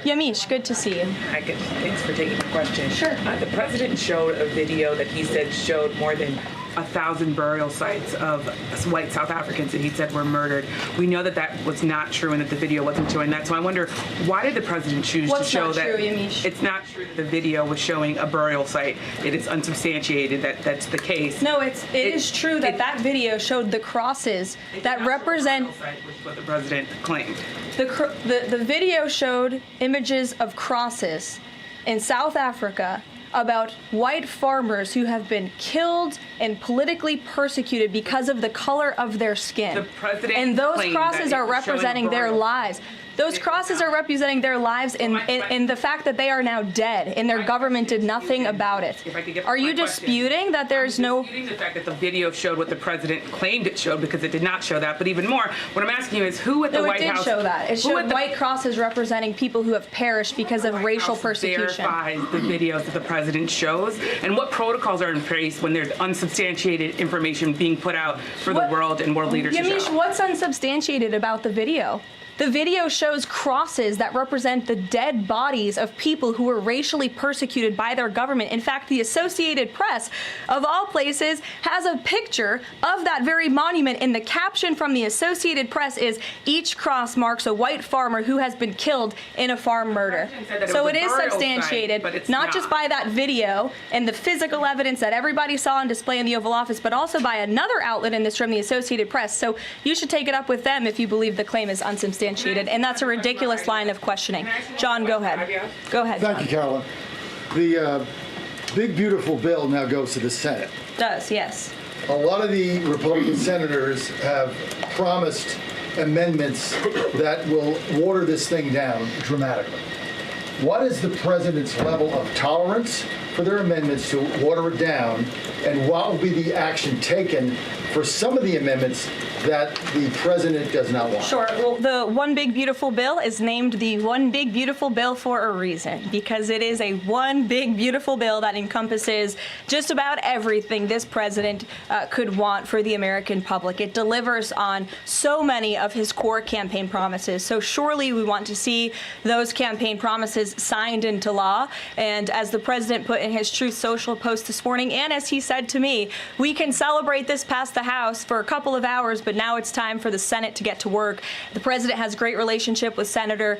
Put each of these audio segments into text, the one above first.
Yamish, good to see you. Hi, good. Thanks for taking the question. Sure. The president showed a video that he said showed more than 1,000 burial sites of white South Africans that he said were murdered. We know that that was not true and that the video wasn't showing that. So I wonder, why did the president choose to show that? What's not true, Yamish? It's not true that the video was showing a burial site. It is unsubstantiated that that's the case. No, it is true that video showed the crosses that represent. Site, which is what the president claimed. The video showed images of crosses in South Africa about white farmers who have been killed and politically persecuted because of the color of their skin. The president and those claimed crosses that are representing their lives. Those crosses are representing their lives in the fact that they are now dead and their government did nothing about it. Are you disputing that there's no... I'm disputing the fact that the video showed what the president claimed it showed, because it did not show that. But even more, what I'm asking you is who at the White House... No, it did show that. It showed white crosses representing people who have perished because of racial persecution. Verifies the videos that the president shows, and what protocols are in place when there's unsubstantiated information being put out for the world and world leaders to show? Yamish, what's unsubstantiated about the video? The video shows crosses that represent the dead bodies of people who were racially persecuted by their government. In fact, the Associated Press, of all places, has a picture of that very monument, and the caption from the Associated Press is, "Each cross marks a white farmer who has been killed in a farm murder." So it is substantiated, not just by that video and the physical evidence that everybody saw on display in the Oval Office, but also by another outlet in this room, the Associated Press. So you should take it up with them if you believe the claim is unsubstantiated. And that's a ridiculous line of questioning. John, go ahead. Go ahead. Thank you, Caroline. The big, beautiful bill now goes to the Senate. Does, yes. A lot of the Republican senators have promised amendments that will water this thing down dramatically. What is the president's level of tolerance for their amendments to water it down, and what will be the action taken for some of the amendments that the president does not want? Sure. Well, the One Big Beautiful Bill is named the One Big Beautiful Bill for a reason, because it is a one big beautiful bill that encompasses just about everything this president could want for the American public. It delivers on so many of his core campaign promises. So surely we want to see those campaign promises signed into law. And as the president put in his Truth Social post this morning, and as he said to me, we can celebrate this past the House for a couple of hours, but now it's time for the Senate to get to work. The president has a great relationship with Senate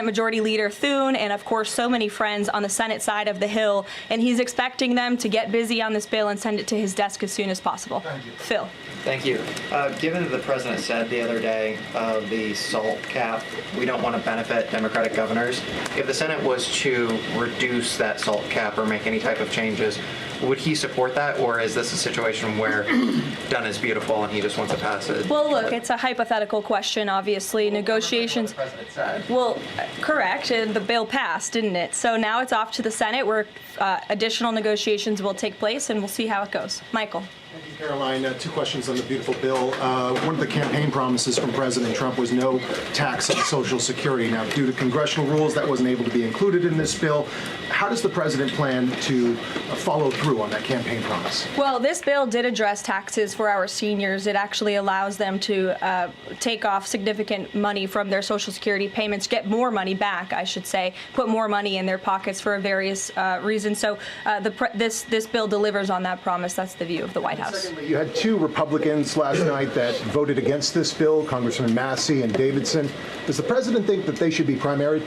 Majority Leader Thune, and of course so many friends on the Senate side of the Hill, and he's expecting them to get busy on this bill and send it to his desk as soon as possible. Thank you. Phil. Thank you. Given that the president said the other day the SALT cap, we don't want to benefit Democratic governors, if the Senate was to reduce that SALT cap or make any type of changes, would he support that, or is this a situation where done is beautiful and he just wants to pass it? Well, look, it's a hypothetical question, obviously. Negotiations. What the president said. Well, correct. And the bill passed, didn't it? So now it's off to the Senate, where additional negotiations will take place, and we'll see how it goes. Michael. Thank you, Caroline. Two questions on the beautiful bill. One of the campaign promises from President Trump was no tax on Social Security. Now, due to congressional rules, that wasn't able to be included in this bill. How does the president plan to follow through on that campaign promise? Well, this bill did address taxes for our seniors. It actually allows them to take off significant money from their Social Security payments, get more money back, I should say, put more money in their pockets for various reasons. So this bill delivers on that promise. That's the view of the White House. Secondly, you had two Republicans last night that voted against this bill, Congressman Massey and Davidson. Does the president think that they should be primaried?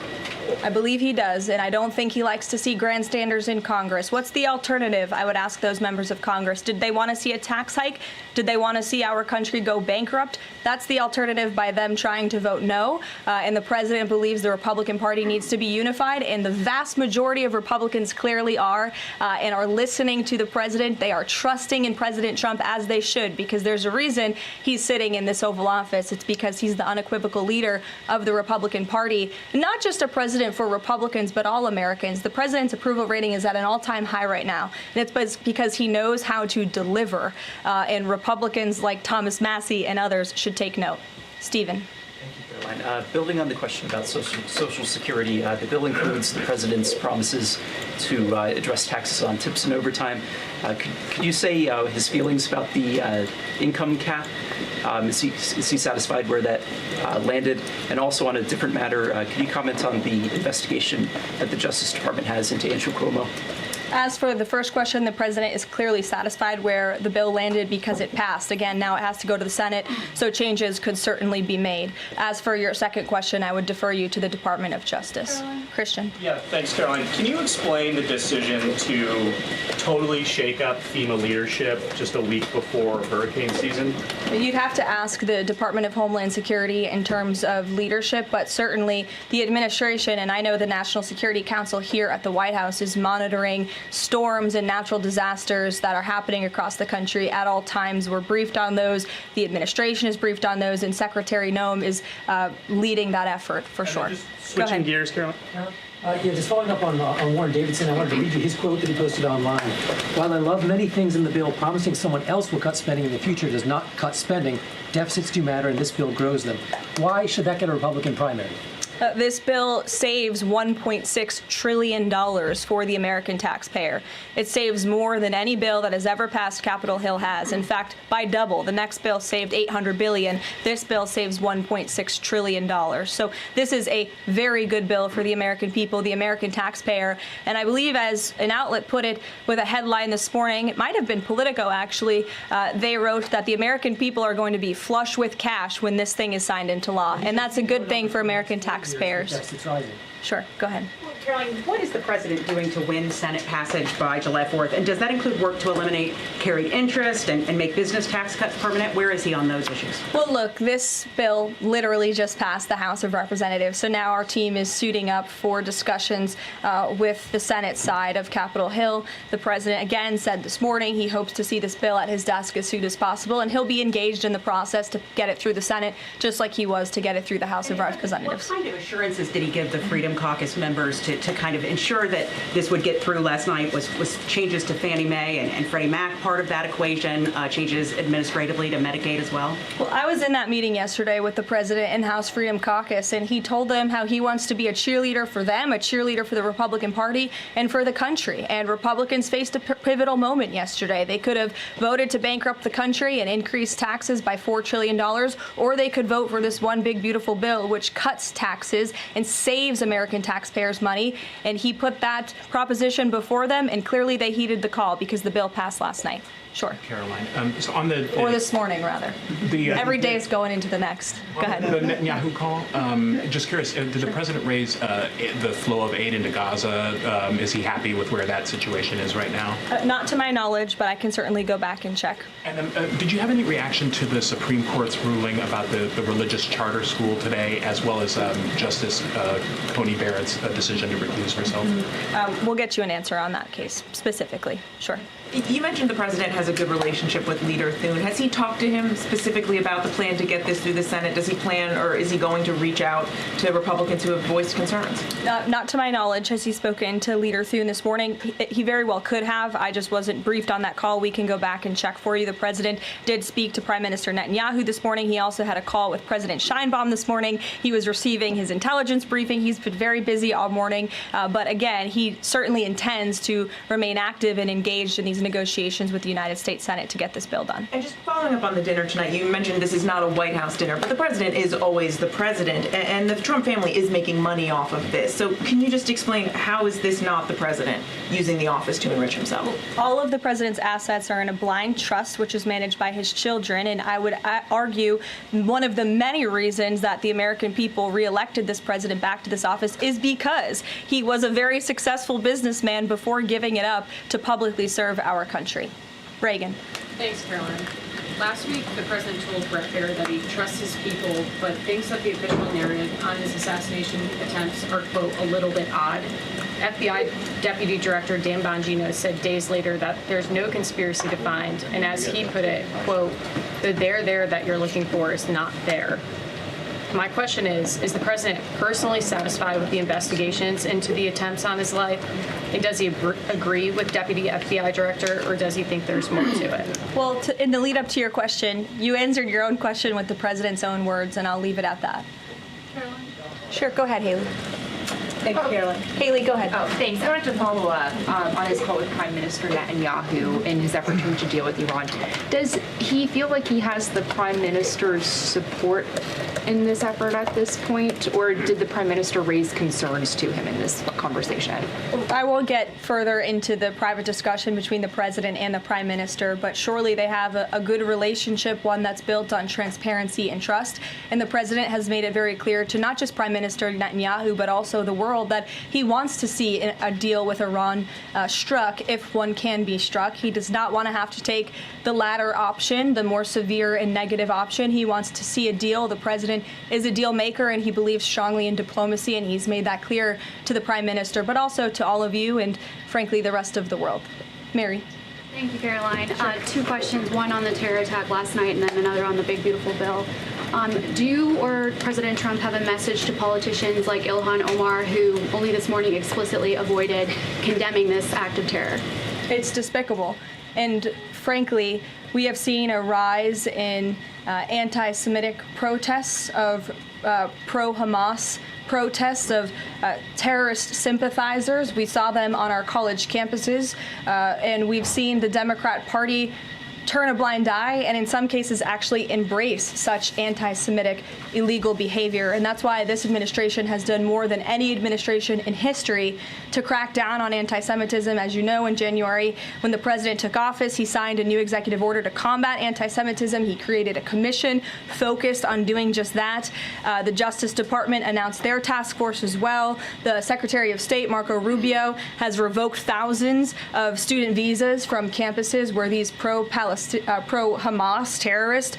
I believe he does, and I don't think he likes to see grandstanders in Congress. What's the alternative? I would ask those members of Congress. Did they want to see a tax hike? Did they want to see our country go bankrupt? That's the alternative by them trying to vote no. And the president believes the Republican Party needs to be unified, and the vast majority of Republicans clearly are, and are listening to the president. They are trusting in President Trump, as they should, because there's a reason he's sitting in this Oval Office. It's because he's the unequivocal leader of the Republican Party, not just a president for Republicans, but all Americans. The president's approval rating is at an all-time high right now, and it's because he knows how to deliver, and Republicans like Thomas Massey and others should take note. Stephen. Thank you, Caroline. Building on the question about Social Security, the bill includes the president's promises to address taxes on tips and overtime. Could you say his feelings about the income cap? Is he satisfied where that landed? And also on a different matter, can you comment on the investigation that the Justice Department has into Andrew Cuomo? As for the first question, the president is clearly satisfied where the bill landed because it passed. Again, now it has to go to the Senate, so changes could certainly be made. As for your second question, I would defer you to the Department of Justice. Christian. Yeah, thanks, Caroline. Can you explain the decision to totally shake up FEMA leadership just a week before hurricane season? You'd have to ask the Department of Homeland Security in terms of leadership, but certainly the administration, and I know the National Security Council here at the White House is monitoring storms and natural disasters that are happening across the country at all times. We're briefed on those. The administration is briefed on those, and Secretary Noem is leading that effort for sure. Just switching gears, Caroline. Just following up on Warren Davidson, I wanted to read you his quote that he posted online. While I love many things in the bill, promising someone else will cut spending in the future does not cut spending. Deficits do matter, and this bill grows them. Why should that get a Republican primary? This bill saves $1.6 trillion for the American taxpayer. It saves more than any bill that has ever passed Capitol Hill has. In fact, by double. The next bill saved $800 billion. This bill saves $1.6 trillion. So this is a very good bill for the American people, the American taxpayer. And I believe, as an outlet put it with a headline this morning, it might have been Politico actually, they wrote that the American people are going to be flush with cash when this thing is signed into law. And that's a good thing for American taxpayers. Sure, go ahead. Caroline, what is the president doing to win Senate passage by July 4th? And does that include work to eliminate carried interest and make business tax cuts permanent? Where is he on those issues? Well, look, this bill literally just passed the House of Representatives. So now our team is suiting up for discussions with the Senate side of Capitol Hill. The president, again, said this morning he hopes to see this bill at his desk as soon as possible, and he'll be engaged in the process to get it through the Senate, just like he was to get it through the House of Representatives. What kind of assurances did he give the Freedom Caucus members to kind of ensure that this would get through last night? Was changes to Fannie Mae and Freddie Mac part of that equation, changes administratively to Medicaid as well? Well, I was in that meeting yesterday with the president and House Freedom Caucus, and he told them how he wants to be a cheerleader for them, a cheerleader for the Republican Party, and for the country. And Republicans faced a pivotal moment yesterday. They could have voted to bankrupt the country and increase taxes by $4 trillion, or they could vote for this one big, beautiful bill, which cuts taxes and saves American taxpayers money. And he put that proposition before them, and clearly they heeded the call because the bill passed last night. Sure. Caroline, so on the... Or this morning, rather. Every day is going into the next. Go ahead. The Netanyahu call, just curious, did the president raise the flow of aid into Gaza? Is he happy with where that situation is right now? Not to my knowledge, but I can certainly go back and check. And did you have any reaction to the Supreme Court's ruling about the religious charter school today, as well as Justice Coney Barrett's decision to recuse herself? We'll get you an answer on that case, specifically. Sure. You mentioned the president has a good relationship with Leader Thune. Has he talked to him specifically about the plan to get this through the Senate? Does he plan, or is he going to reach out to Republicans who have voiced concerns? Not to my knowledge. Has he spoken to Leader Thune this morning? He very well could have. I just wasn't briefed on that call. We can go back and check for you. The president did speak to Prime Minister Netanyahu this morning. He also had a call with President Sheinbaum this morning. He was receiving his intelligence briefing. He's been very busy all morning. But again, he certainly intends to remain active and engaged in these negotiations with the United States Senate to get this bill done. And just following up on the dinner tonight, you mentioned this is not a White House dinner, but the president is always the president, and the Trump family is making money off of this. So can you just explain, how is this not the president using the office to enrich himself? All of the president's assets are in a blind trust, which is managed by his children, and I would argue one of the many reasons that the American people reelected this president back to this office is because he was a very successful businessman before giving it up to publicly serve our country. Reagan. Thanks, Caroline. Last week, the president told Brett Baer that he trusts his people, but thinks that the official narrative on his assassination attempts are, quote, a little bit odd. FBI Deputy Director Dan Bongino said days later that there's no conspiracy to find, and as he put it, quote, the there that you're looking for is not there. My question is the president personally satisfied with the investigations into the attempts on his life? And does he agree with Deputy FBI Director, or does he think there's more to it? Well, in the lead up to your question, you answered your own question with the president's own words, and I'll leave it at that. Sure, go ahead, Haley. Thank you, Caroline. Haley, go ahead. Oh, thanks. I wanted to follow up on his call with Prime Minister Netanyahu in his effort to deal with Iran. Does he feel like he has the Prime Minister's support in this effort at this point, or did the Prime Minister raise concerns to him in this conversation? I won't get further into the private discussion between the president and the prime minister, but surely they have a good relationship, one that's built on transparency and trust. And the president has made it very clear to not just Prime Minister Netanyahu, but also the world that he wants to see a deal with Iran struck if one can be struck. He does not want to have to take the latter option, the more severe and negative option. He wants to see a deal. The president is a deal maker, and he believes strongly in diplomacy, and he's made that clear to the prime minister, but also to all of you and, frankly, the rest of the world. Mary. Thank you, Caroline. Two questions, one on the terror attack last night and then another on the big, beautiful bill. Do you or President Trump have a message to politicians like Ilhan Omar, who only this morning explicitly avoided condemning this act of terror? It's despicable. And frankly, we have seen a rise in anti-Semitic protests of pro-Hamas protests of terrorist sympathizers. We saw them on our college campuses, and we've seen the Democrat Party turn a blind eye and in some cases actually embrace such anti-Semitic illegal behavior. And that's why this administration has done more than any administration in history to crack down on anti-Semitism. As you know, in January, when the president took office, he signed a new executive order to combat anti-Semitism. He created a commission focused on doing just that. The Justice Department announced their task force as well. The Secretary of State, Marco Rubio, has revoked thousands of student visas from campuses where these pro-Hamas terrorist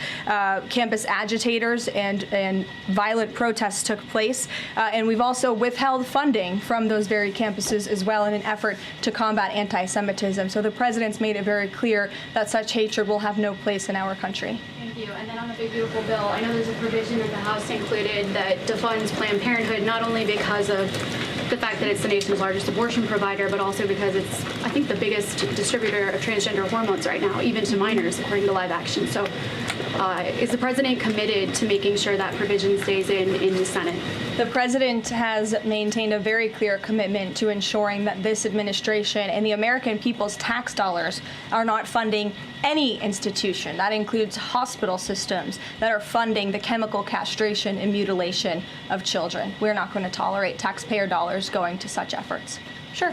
campus agitators and violent protests took place. And we've also withheld funding from those very campuses as well in an effort to combat anti-Semitism. So the president's made it very clear that such hatred will have no place in our country. Thank you. And then on the big, beautiful bill, I know there's a provision that the House included that defunds Planned Parenthood, not only because of the fact that it's the nation's largest abortion provider, but also because it's, I think, the biggest distributor of transgender hormones right now, even to minors, according to Live Action. So is the president committed to making sure that provision stays in the Senate? The president has maintained a very clear commitment to ensuring that this administration and the American people's tax dollars are not funding any institution. That includes hospital systems that are funding the chemical castration and mutilation of children. We're not going to tolerate taxpayer dollars going to such efforts. Sure.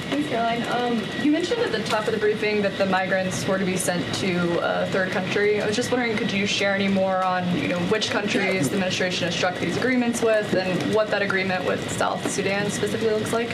Thanks, Caroline. You mentioned at the top of the briefing that the migrants were to be sent to a third country. I was just wondering, could you share any more on, which countries the administration has struck these agreements with and what that agreement with South Sudan specifically looks like?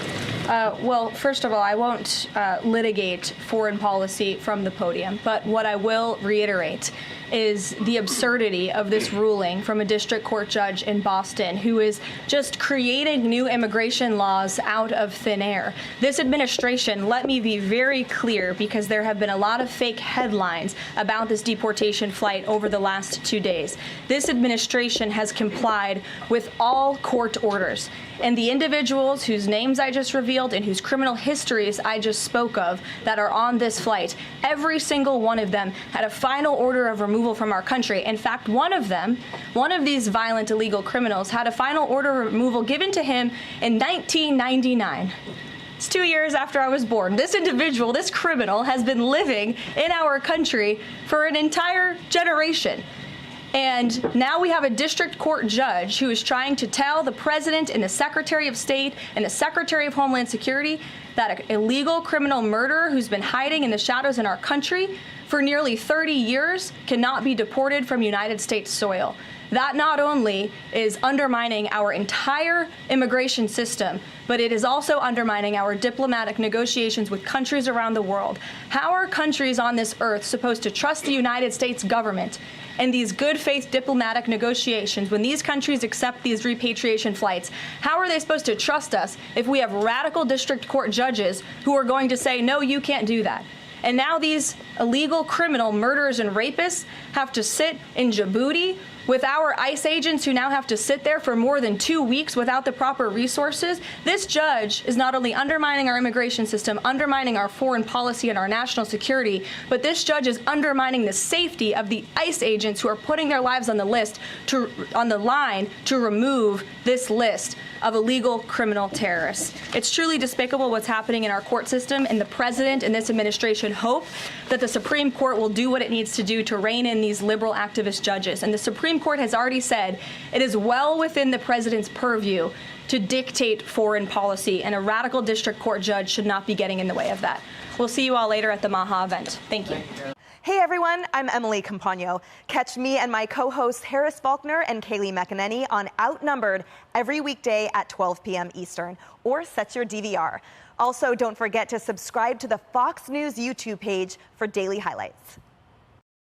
Well, first of all, I won't litigate foreign policy from the podium, but what I will reiterate is the absurdity of this ruling from a district court judge in Boston who is just creating new immigration laws out of thin air. This administration, let me be very clear, because there have been a lot of fake headlines about this deportation flight over the last 2 days. This administration has complied with all court orders. And the individuals whose names I just revealed and whose criminal histories I just spoke of that are on this flight, every single one of them had a final order of removal from our country. In fact, one of these violent illegal criminals had a final order of removal given to him in 1999. It's 2 years after I was born. This individual, this criminal, has been living in our country for an entire generation. And now we have a district court judge who is trying to tell the president and the Secretary of State and the Secretary of Homeland Security that an illegal criminal murderer who's been hiding in the shadows in our country for nearly 30 years cannot be deported from United States soil. That not only is undermining our entire immigration system, but it is also undermining our diplomatic negotiations with countries around the world. How are countries on this earth supposed to trust the United States government and these good faith diplomatic negotiations when these countries accept these repatriation flights? How are they supposed to trust us if we have radical district court judges who are going to say, no, you can't do that? And now these illegal criminal murderers and rapists have to sit in Djibouti With our ICE agents who now have to sit there for more than 2 weeks without the proper resources, this judge is not only undermining our immigration system, undermining our foreign policy and our national security, but this judge is undermining the safety of the ICE agents who are putting their lives on the line to remove this list of illegal criminal terrorists. It's truly despicable what's happening in our court system, and the president and this administration hope that the Supreme Court will do what it needs to do to rein in these liberal activist judges. And the Supreme Court has already said it is well within the president's purview to dictate foreign policy, and a radical district court judge should not be getting in the way of that. We'll see you all later at the Maha event. Thank you. Hey everyone, I'm Emily Campagno. Catch me and my co-hosts Harris Faulkner and Kaylee McEnany on Outnumbered every weekday at 12 p.m. Eastern, or set your DVR. Also, don't forget to subscribe to the Fox News YouTube page for daily highlights.